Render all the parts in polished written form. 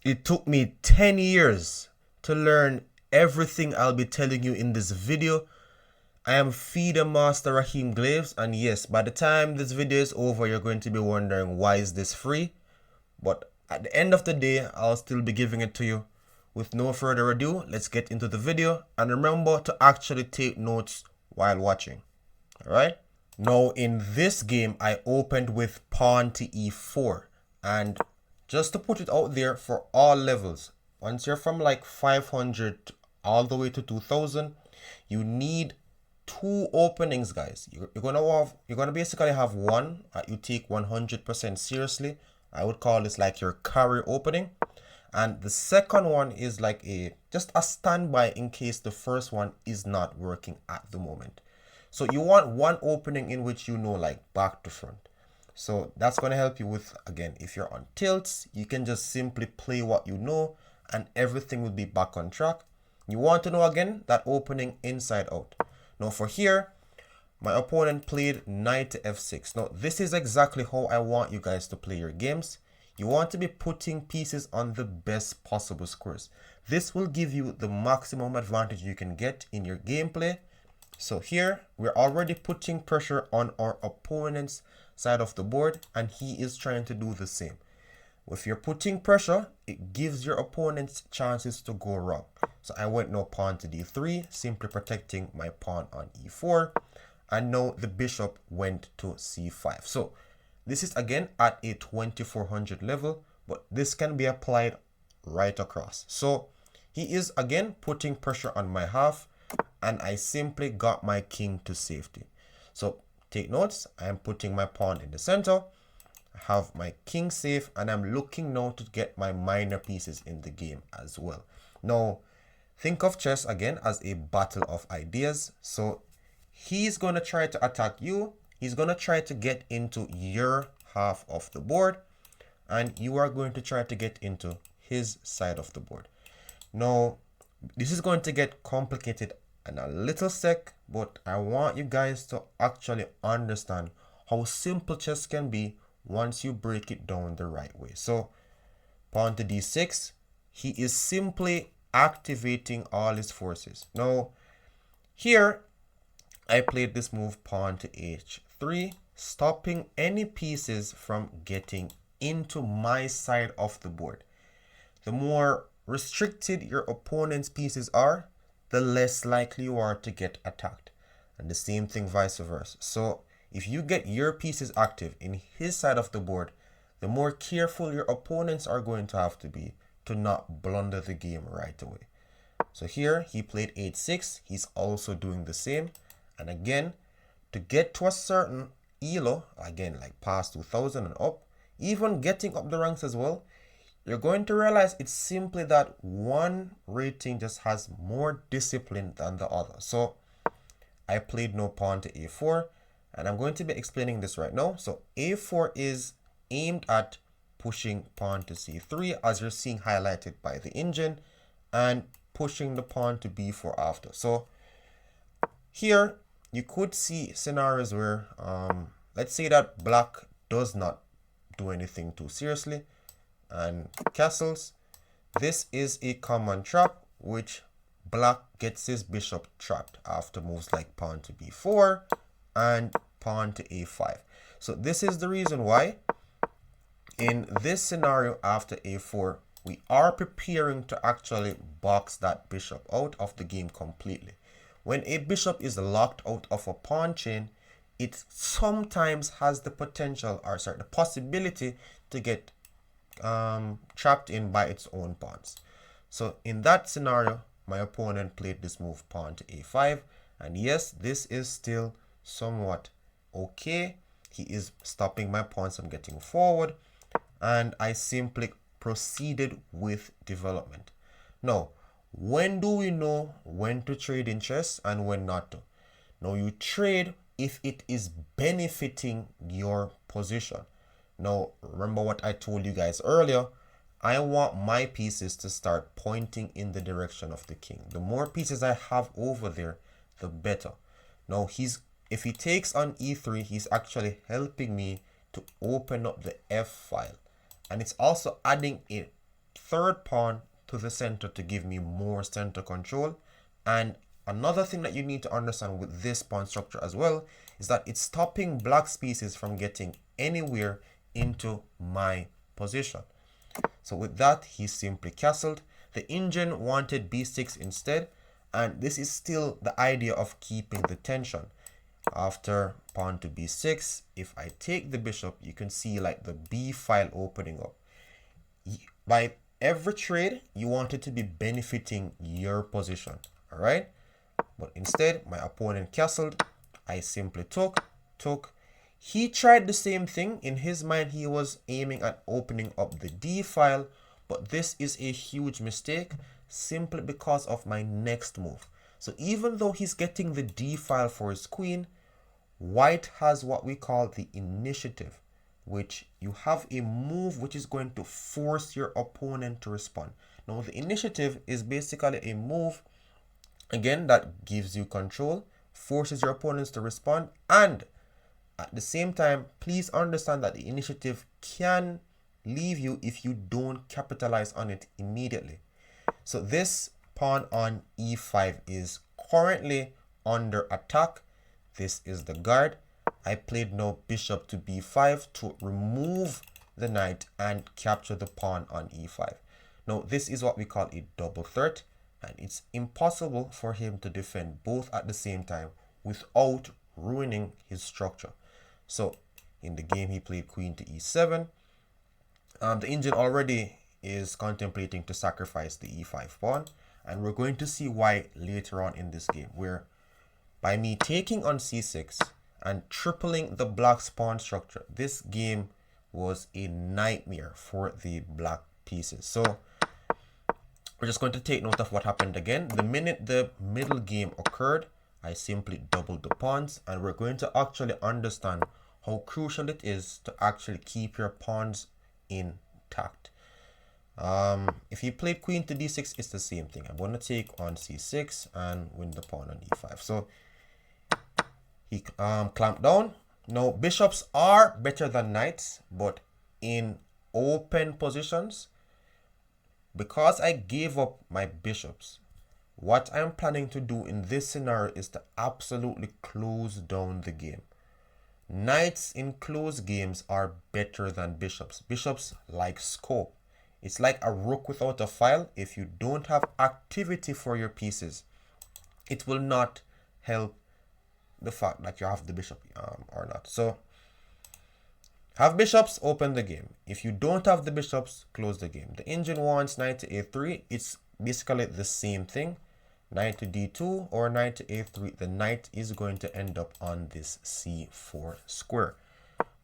It took me 10 years to learn everything I'll be telling you in this video. I am FIDE Master Raheem Glaves, and yes, by the time this video is over, you're going to be wondering why is this free? But at the end of the day, I'll still be giving it to you. With no further ado, let's get into the video, and remember to actually take notes while watching. Alright? Now in this game, I opened with pawn to e4, and just to put it out there for all levels, once you're from like 500 all the way to 2000, you need two openings, guys. You're gonna basically have one that you take 100% seriously. I would call this like your carry opening, and the second one is like just a standby in case the first one is not working at the moment. So you want one opening in which you know, like back to front. So that's going to help you with, again, if you're on tilts, you can just simply play what you know and everything will be back on track. You want to know, again, that opening inside out. Now for here, my opponent played knight to f6. Now this is exactly how I want you guys to play your games. You want to be putting pieces on the best possible squares. This will give you the maximum advantage you can get in your gameplay. So here, we're already putting pressure on our opponent's side of the board, and he is trying to do the same. If you're putting pressure, it gives your opponent's chances to go wrong. So I went now pawn to d3, simply protecting my pawn on e4. And now the bishop went to c5. So this is again at a 2400 level, but this can be applied right across. So he is again putting pressure on my half, and I simply got my king to safety. So take notes, I am putting my pawn in the center, I have my king safe, and I'm looking now to get my minor pieces in the game as well. Now think of chess again as a battle of ideas. So he's going to try to attack you, he's going to try to get into your half of the board, and you are going to try to get into his side of the board. Now this is going to get complicated in a little sec, but I want you guys to actually understand how simple chess can be once you break it down the right way. So pawn to d6, he is simply activating all his forces. Now here I played this move pawn to h3, stopping any pieces from getting into my side of the board. The more restricted your opponent's pieces are, the less likely you are to get attacked. And the same thing vice versa. So if you get your pieces active in his side of the board, the more careful your opponents are going to have to be to not blunder the game right away. So here he played h6, he's also doing the same. And again, to get to a certain elo, again like past 2000 and up, even getting up the ranks as well, you're going to realize it's simply that one rating just has more discipline than the other. So I played no pawn to a4, and I'm going to be explaining this right now. So a4 is aimed at pushing pawn to c3, as you're seeing highlighted by the engine, and pushing the pawn to b4 after. So here you could see scenarios where let's say that black does not do anything too seriously and castles. This is a common trap which black gets his bishop trapped after moves like pawn to b4 and pawn to a5. So this is the reason why in this scenario after a4 we are preparing to actually box that bishop out of the game completely. When a bishop is locked out of a pawn chain, it sometimes has the potential, or sorry, the possibility to get trapped in by its own pawns. So in that scenario, my opponent played this move pawn to a5, and yes, this is still somewhat okay. He is stopping my pawns from getting forward, and I simply proceeded with development. Now, when do we know when to trade in chess and when not to? Now you trade if it is benefiting your position. Now remember what I told you guys earlier, I want my pieces to start pointing in the direction of the king. The more pieces I have over there, the better. Now if he takes on e3, he's actually helping me to open up the f file. And it's also adding a third pawn to the center to give me more center control. And another thing that you need to understand with this pawn structure as well is that it's stopping black's pieces from getting anywhere into my position. So with that, he simply castled. The engine wanted b6 instead, and this is still the idea of keeping the tension. After pawn to b6, if I take the bishop, you can see like the b file opening up. By every trade, you want it to be benefiting your position, all right? But instead, my opponent castled. I simply took. He tried the same thing. In his mind, he was aiming at opening up the d file, but this is a huge mistake simply because of my next move. So even though he's getting the d file for his queen, white has what we call the initiative, which you have a move which is going to force your opponent to respond. Now, the initiative is basically a move, again, that gives you control, forces your opponents to respond, and at the same time, please understand that the initiative can leave you if you don't capitalize on it immediately. So this pawn on e5 is currently under attack. This is the guard. I played now bishop to b5 to remove the knight and capture the pawn on e5. Now this is what we call a double threat, and it's impossible for him to defend both at the same time without ruining his structure. So in the game, he played queen to e7. The engine already is contemplating to sacrifice the e5 pawn, and we're going to see why later on in this game, where by me taking on c6 and tripling the black's pawn structure, this game was a nightmare for the black pieces. So we're just going to take note of what happened again. The minute the middle game occurred, I simply doubled the pawns, and we're going to actually understand how crucial it is to actually keep your pawns intact. If you played queen to d6, it's the same thing. I'm going to take on c6 and win the pawn on e5. So he clamped down. Now, bishops are better than knights, but in open positions, because I gave up my bishops, what I'm planning to do in this scenario is to absolutely close down the game. Knights in close games are better than bishops. Bishops like scope. It's like a rook without a file. If you don't have activity for your pieces, it will not help the fact that you have the bishop or not. So have bishops, open the game. If you don't have the bishops, close the game. The engine wants knight to a3. It's basically the same thing. Knight to d2 or knight to a3. The knight is going to end up on this c4 square.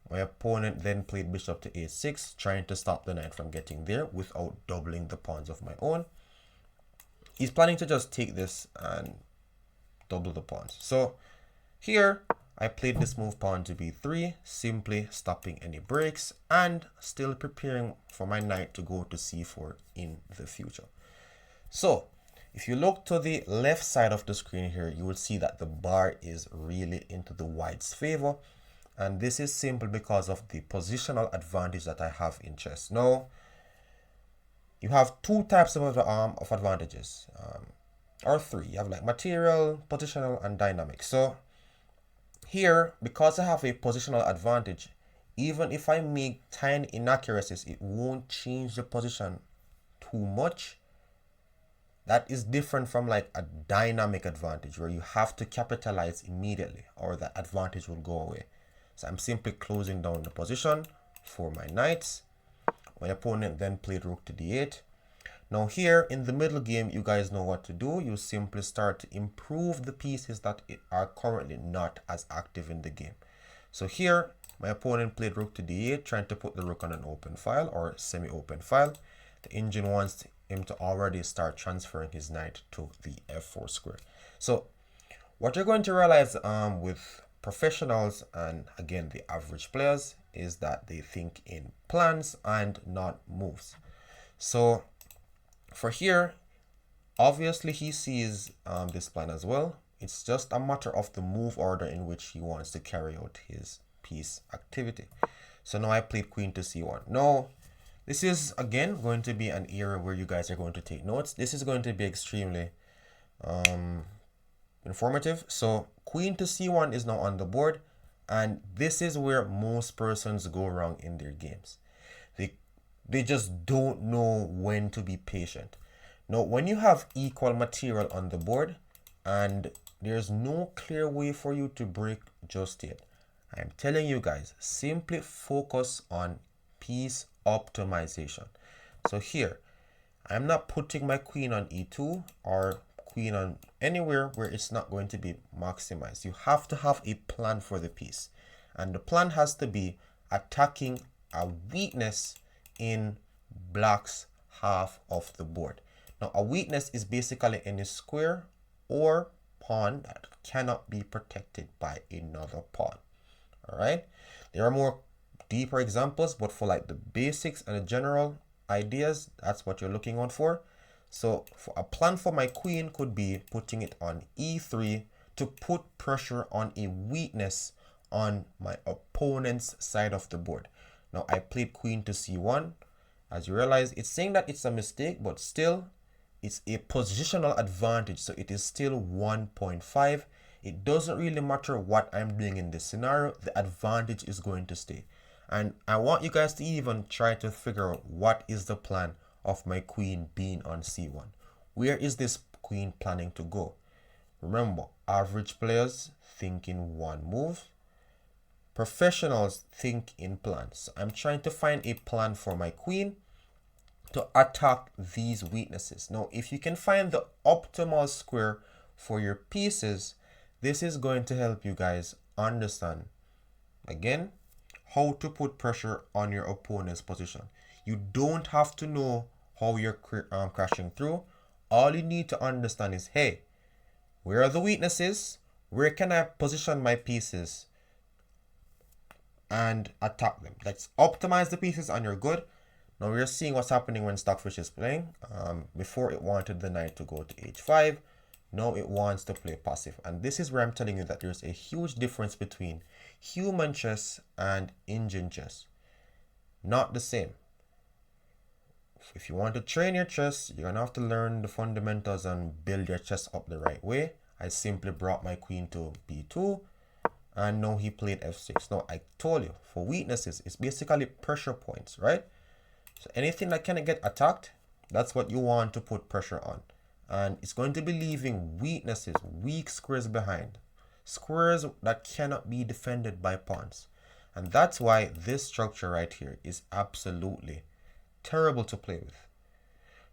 My opponent then played bishop to a6, trying to stop the knight from getting there without doubling the pawns of my own. He's planning to just take this and double the pawns. So here, I played this move pawn to b3, simply stopping any breaks and still preparing for my knight to go to c4 in the future. So if you look to the left side of the screen here, you will see that the bar is really into the white's favor. And this is simply because of the positional advantage that I have in chess. Now, you have two types of advantages, or three. You have like material, positional, and dynamic. So here, because I have a positional advantage, even if I make tiny inaccuracies, it won't change the position too much. That is different from like a dynamic advantage where you have to capitalize immediately or the advantage will go away. So I'm simply closing down the position for my knights. My opponent then played rook to d8. Now here in the middle game, you guys know what to do. You simply start to improve the pieces that are currently not as active in the game. So here, my opponent played rook to d8, trying to put the rook on an open file or semi-open file. The engine wants him to already start transferring his knight to the f4 square. So what you're going to realize with professionals and again the average players is that they think in plans and not moves. So for here, obviously he sees this plan as well. It's just a matter of the move order in which he wants to carry out his piece activity. So now I played queen to c1. Now, This is again going to be an area where you guys are going to take notes. This is going to be extremely informative. So queen to c1 is now on the board, and this is where most persons go wrong in their games. They just don't know when to be patient. Now, when you have equal material on the board and there's no clear way for you to break just yet, I'm telling you guys, simply focus on piece optimization. So here, I'm not putting my queen on e2 or queen on anywhere where it's not going to be maximized. You have to have a plan for the piece. And the plan has to be attacking a weakness in black's half of the board. Now, a weakness is basically any square or pawn that cannot be protected by another pawn. All right. There are more deeper examples, but for like the basics and the general ideas, that's what you're looking on for. So for a plan for my queen could be putting it on e3 to put pressure on a weakness on my opponent's side of the board. Now I played queen to c1. As you realize, it's saying that it's a mistake, but still it's a positional advantage. So it is still 1.5. It doesn't really matter what I'm doing in this scenario. The advantage is going to stay. And I want you guys to even try to figure out what is the plan of my queen being on c1. Where is this queen planning to go? Remember, average players think in one move. Professionals think in plans. So I'm trying to find a plan for my queen to attack these weaknesses. Now, if you can find the optimal square for your pieces, this is going to help you guys understand, again, how to put pressure on your opponent's position. You don't have to know how you're crashing through. All you need to understand is, hey, where are the weaknesses? Where can I position my pieces and attack them? Let's optimize the pieces and you're good. Now we're seeing what's happening when Stockfish is playing. Before it wanted the knight to go to h5. Now it wants to play passive. And this is where I'm telling you that there's a huge difference between human chess and engine chess. Not the same. If you want to train your chess, you're going to have to learn the fundamentals and build your chess up the right way. I simply brought my queen to b2. And now he played f6. Now I told you, for weaknesses, it's basically pressure points, right? So anything that can get attacked, that's what you want to put pressure on. And it's going to be leaving weaknesses, weak squares behind. Squares that cannot be defended by pawns. And that's why this structure right here is absolutely terrible to play with.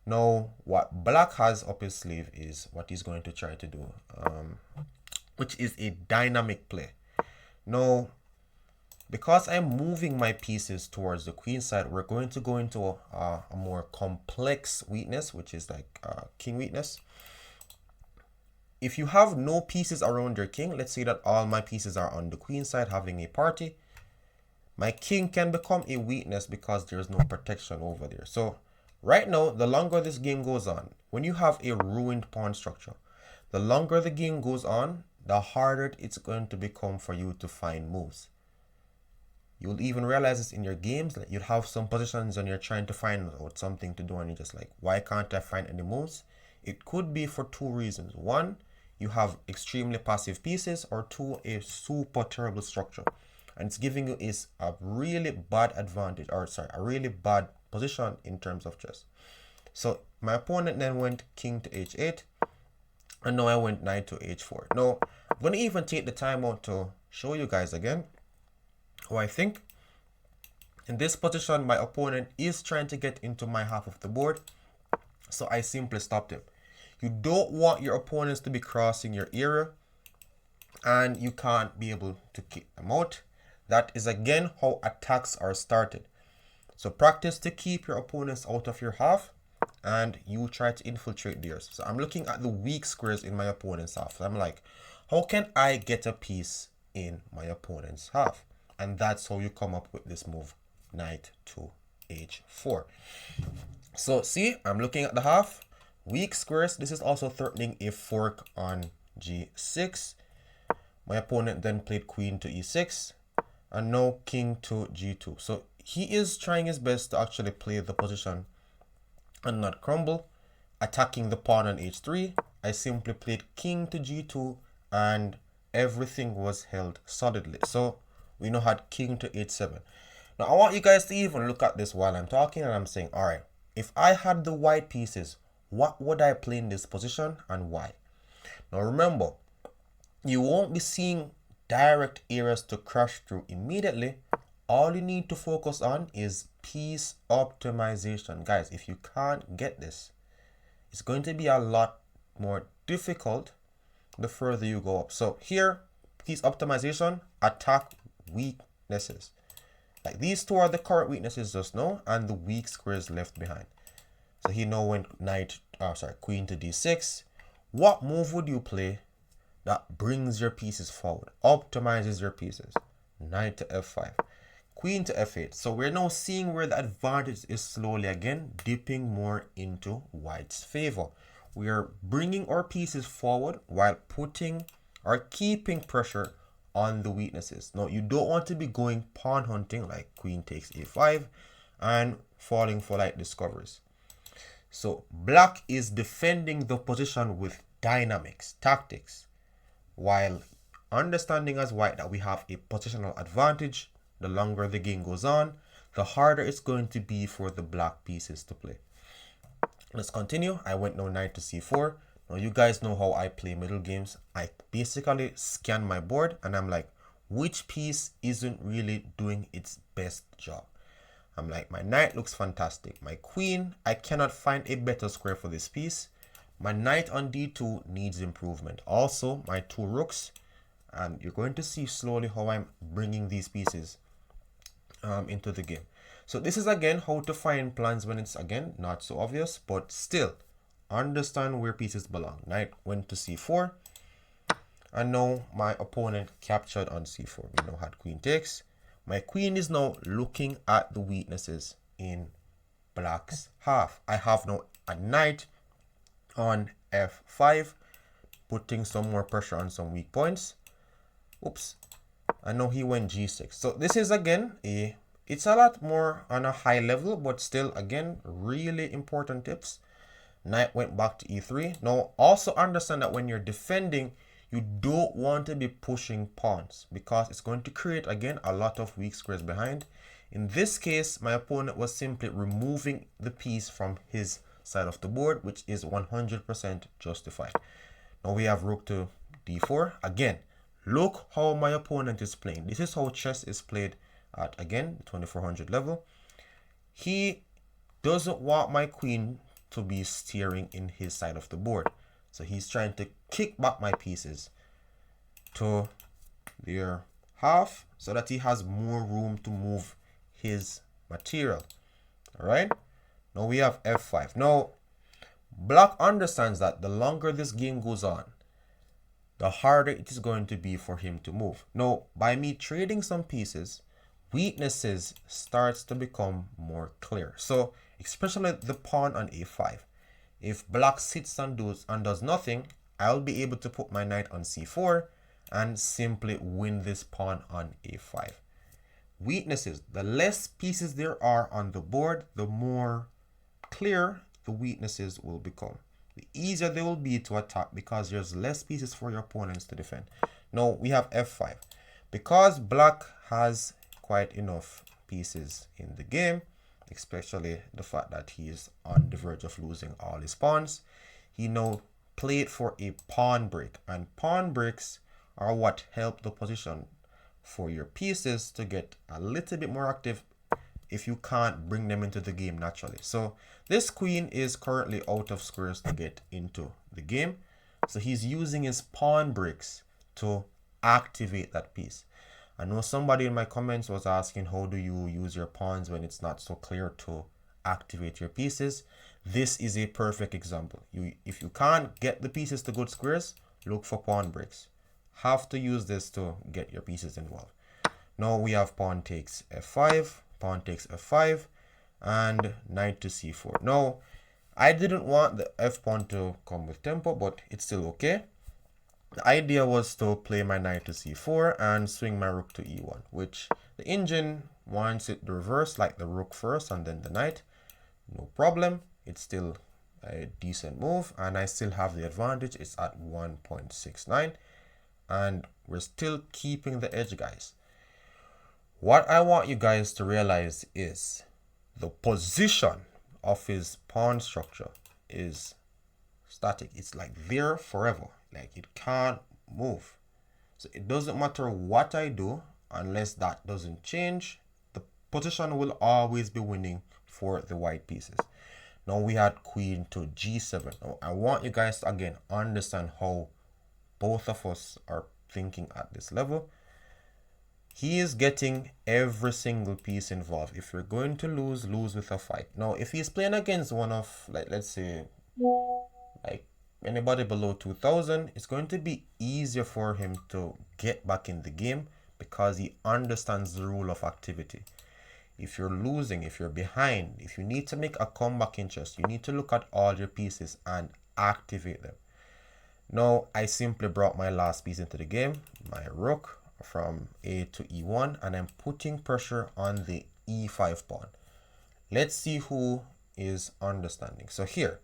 Now, what black has up his sleeve is what he's going to try to do, which is a dynamic play. Now, because I'm moving my pieces towards the queen side, we're going to go into a more complex weakness, which is like king weakness. If you have no pieces around your king, let's say that all my pieces are on the queen side having a party, my king can become a weakness because there's no protection over there. So right now, the longer this game goes on, when you have a ruined pawn structure, the longer the game goes on, the harder it's going to become for you to find moves. You'll even realize this in your games. Like you'll have some positions and you're trying to find out something to do and you're just like, why can't I find any moves? It could be for two reasons. One, you have extremely passive pieces, or two, a super terrible structure. And it's giving you is a really bad advantage, or sorry, a really bad position in terms of chess. So my opponent then went king to h8, and now I went knight to h4. Now, I'm going to even take the time out to show you guys again how I think. In this position, my opponent is trying to get into my half of the board, so I simply stopped him. You don't want your opponents to be crossing your area, and you can't be able to kick them out. That is again how attacks are started. So practice to keep your opponents out of your half, and you try to infiltrate theirs. So I'm looking at the weak squares in my opponent's half. So I'm like, how can I get a piece in my opponent's half? And that's how you come up with this move, knight to h4. So see, I'm looking at the half, weak squares. This is also threatening a fork on g6. My opponent then played queen to e6, and now king to g2. So he is trying his best to actually play the position and not crumble. Attacking the pawn on h3, I simply played king to g2 and everything was held solidly. So we now had king to h7. Now I want you guys to even look at this while I'm talking, and I'm saying, all right, if I had the white pieces, what would I play in this position and why? Now remember, you won't be seeing direct areas to crash through immediately. All you need to focus on is piece optimization. Guys, if you can't get this, it's going to be a lot more difficult the further you go up. So here, piece optimization, attack weaknesses. Like these two are the current weaknesses just now, and the weak squares left behind. So he now went queen to d6. What move would you play that brings your pieces forward, optimizes your pieces? Knight to f5, queen to f8. So we're now seeing where the advantage is slowly again dipping more into white's favor. We are bringing our pieces forward while putting or keeping pressure on the weaknesses. Now you don't want to be going pawn hunting like queen takes a5 and falling for light discoveries. So black is defending the position with dynamics, tactics, while understanding as white that we have a positional advantage. The longer the game goes on, the harder it's going to be for the black pieces to play. Let's continue. I went now knight to c4. Now you guys know how I play middle games. I basically scan my board and I'm like, which piece isn't really doing its best job? I'm like, my knight looks fantastic. My queen, I cannot find a better square for this piece. My knight on d2 needs improvement. Also, my two rooks, and you're going to see slowly how I'm bringing these pieces into the game. So this is again how to find plans when it's again not so obvious, but still understand where pieces belong. Knight went to c4, and now my opponent captured on c4. We now had queen takes. My queen is now looking at the weaknesses in black's half. I have now a knight on f5, putting some more pressure on some weak points. Oops. And now he went g6. So this is again it's a lot more on a high level, but still again really important tips. Knight went back to e3. Now also understand that when you're defending, you don't want to be pushing pawns because it's going to create again a lot of weak squares behind. In this case, my opponent was simply removing the piece from his side of the board, which is 100% justified. Now we have rook to d4. Again, look how my opponent is playing. This is how chess is played at, again, 2400 level. He doesn't want my queen to be steering in his side of the board. So he's trying to kick back my pieces to their half so that he has more room to move his material. All right. Now we have f5. Now, black understands that the longer this game goes on, the harder it is going to be for him to move. Now, by me trading some pieces, weaknesses starts to become more clear. So, especially the pawn on a5. If black sits and does nothing, I'll be able to put my knight on c4 and simply win this pawn on a5. Weaknesses. The less pieces there are on the board, the more clear the weaknesses will become. The easier they will be to attack because there's less pieces for your opponents to defend. Now we have f5. Because black has quite enough pieces in the game, especially the fact that he is on the verge of losing all his pawns, he now played for a pawn break, and pawn breaks are what help the position for your pieces to get a little bit more active if you can't bring them into the game naturally. So this queen is currently out of squares to get into the game, so he's using his pawn breaks to activate that piece. I know somebody in my comments was asking, how do you use your pawns when it's not so clear to activate your pieces? This is a perfect example. If you can't get the pieces to good squares, look for pawn breaks. Have to use this to get your pieces involved. Now we have pawn takes f5, pawn takes f5, and knight to c4. Now, I didn't want the f pawn to come with tempo, but it's still okay. The idea was to play my knight to c4 and swing my rook to e1, which the engine wants it the reverse, like the rook first and then the knight. No problem. It's still a decent move, and I still have the advantage. It's at 1.69, and we're still keeping the edge, guys. What I want you guys to realize is the position of his pawn structure is static. It's like there forever. Like it can't move. So it doesn't matter what I do unless that doesn't change. The position will always be winning for the white pieces. Now we had queen to g7. Now I want you guys to again understand how both of us are thinking at this level. He is getting every single piece involved. If you're going to lose, lose with a fight. Now if he's playing against one of, like, let's say like anybody below 2000, it's going to be easier for him to get back in the game because he understands the rule of activity. If you're losing, if you're behind, if you need to make a comeback in chess, you need to look at all your pieces and activate them. Now I simply brought my last piece into the game, my rook, from a to e1, and I'm putting pressure on the e5 pawn. Let's see who is understanding. So here,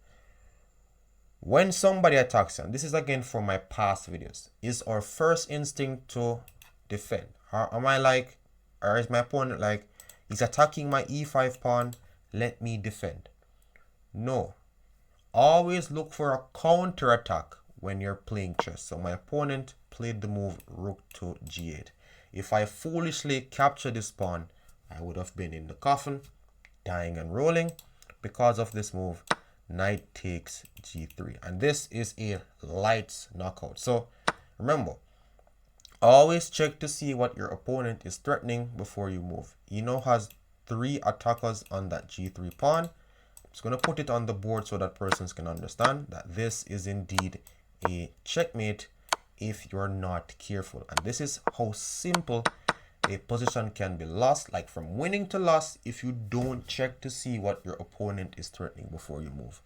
when somebody attacks you, and this is again from my past videos, is our first instinct to defend? Or am I like, or is my opponent like, he's attacking my e5 pawn, let me defend? No. Always look for a counter attack when you're playing chess. So my opponent played the move rook to g8. If I foolishly captured this pawn, I would have been in the coffin, dying and rolling. Because of this move, knight takes g3, and this is a lights knockout. So remember, always check to see what your opponent is threatening before you move. He now has 3 attackers on that g3 pawn. I'm just going to put it on the board so that persons can understand that this is indeed a checkmate if you're not careful. And this is how simple a position can be lost, like from winning to loss, if you don't check to see what your opponent is threatening before you move.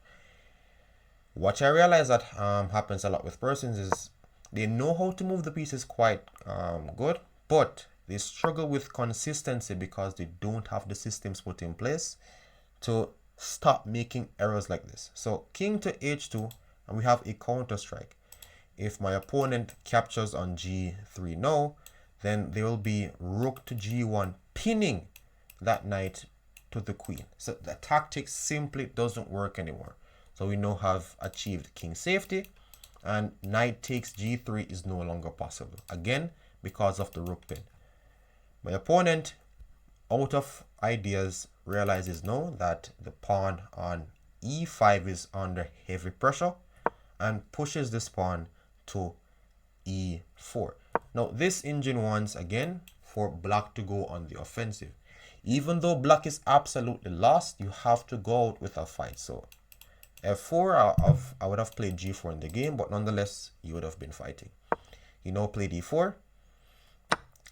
What I realize that happens a lot with persons is they know how to move the pieces quite good, but they struggle with consistency because they don't have the systems put in place to stop making errors like this. So king to h2, and we have a counter strike. If my opponent captures on g3 now, then there will be rook to g1, pinning that knight to the queen. So the tactic simply doesn't work anymore. So we now have achieved king safety, and knight takes g3 is no longer possible. Again, because of the rook pin. My opponent, out of ideas, realizes now that the pawn on e5 is under heavy pressure and pushes this pawn to e4. Now this engine wants again for black to go on the offensive. Even though black is absolutely lost, you have to go out with a fight. So f4, I would have played g4 in the game, but nonetheless you would have been fighting. He now played e4,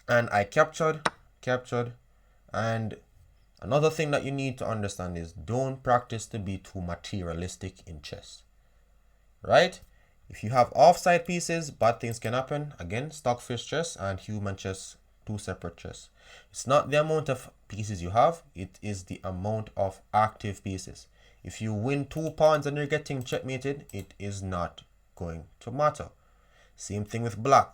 and I captured, and another thing that you need to understand is don't practice to be too materialistic in chess, right? If you have offside pieces, bad things can happen. Again, stockfish chess and human chess, 2 separate chess. It's not the amount of pieces you have, it is the amount of active pieces. If you win 2 pawns and you're getting checkmated, it is not going to matter. Same thing with black.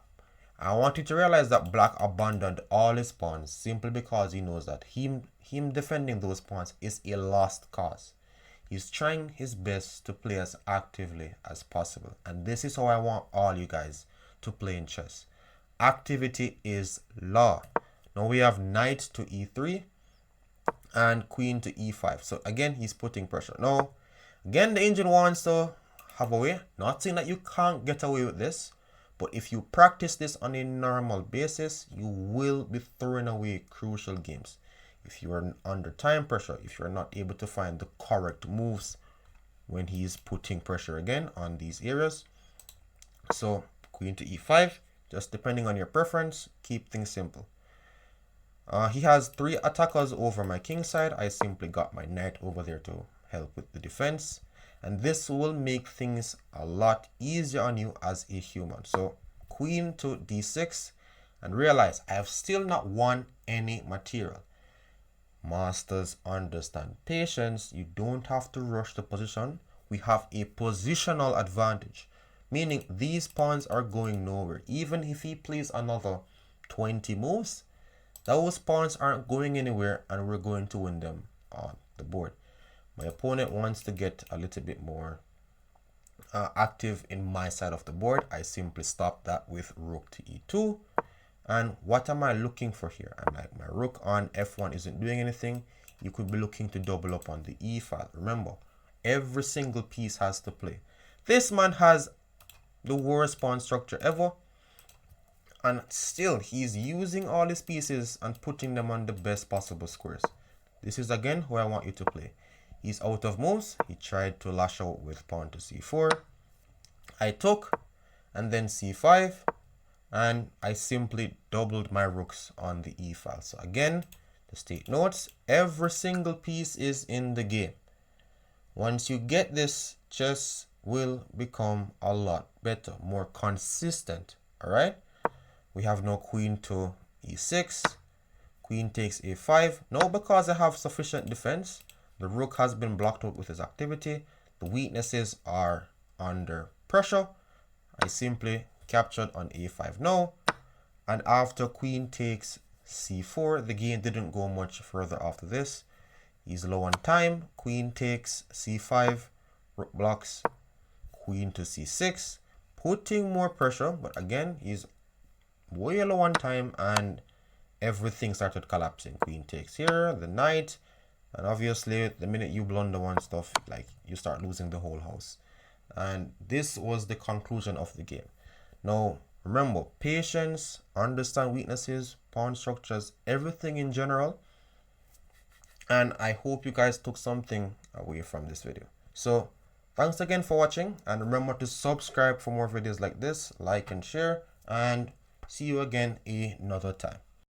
I want you to realize that black abandoned all his pawns simply because he knows that him defending those pawns is a lost cause. He's trying his best to play as actively as possible. And this is how I want all you guys to play in chess. Activity is law. Now we have knight to e3 and queen to e5. So again, he's putting pressure. Now, again, the engine wants to have a way. Not saying that you can't get away with this, but if you practice this on a normal basis, you will be throwing away crucial games. If you are under time pressure, if you're not able to find the correct moves when he's putting pressure again on these areas. So queen to e5, just depending on your preference, keep things simple. He has 3 attackers over my king side. I simply got my knight over there to help with the defense. And this will make things a lot easier on you as a human. So queen to d6 and realize I have still not won any material. Masters, understand patience. You don't have to rush the position. We have a positional advantage, meaning these pawns are going nowhere. Even if he plays another 20 moves, those pawns aren't going anywhere and we're going to win them on the board. My opponent wants to get a little bit more active in my side of the board. I simply stop that with rook to e2. And what am I looking for here? I'm like, my rook on f1 isn't doing anything. You could be looking to double up on the e file. Remember, every single piece has to play. This man has the worst pawn structure ever, and still he's using all his pieces and putting them on the best possible squares. This is again who I want you to play. He's out of moves. He tried to lash out with pawn to c4. I took, and then c5, and I simply doubled my rooks on the e file. So again, just take notes. Every single piece is in the game. Once you get this, chess will become a lot better, more consistent. All right. We have no queen to e6. Queen takes a5. Now, because I have sufficient defense, the rook has been blocked out with his activity. The weaknesses are under pressure. I simply captured on a5 now. And after queen takes c4, the game didn't go much further after this. He's low on time. Queen takes c5, rook blocks, queen to c6, putting more pressure. But again, he's way low on time and everything started collapsing. Queen takes here, the knight, and obviously the minute you blunder one stuff, like, you start losing the whole house. And this was the conclusion of the game. Now remember, patience, understand weaknesses, pawn structures, everything in general. And I hope you guys took something away from this video. So thanks again for watching, and remember to subscribe for more videos like this, like and share, and see you again another time.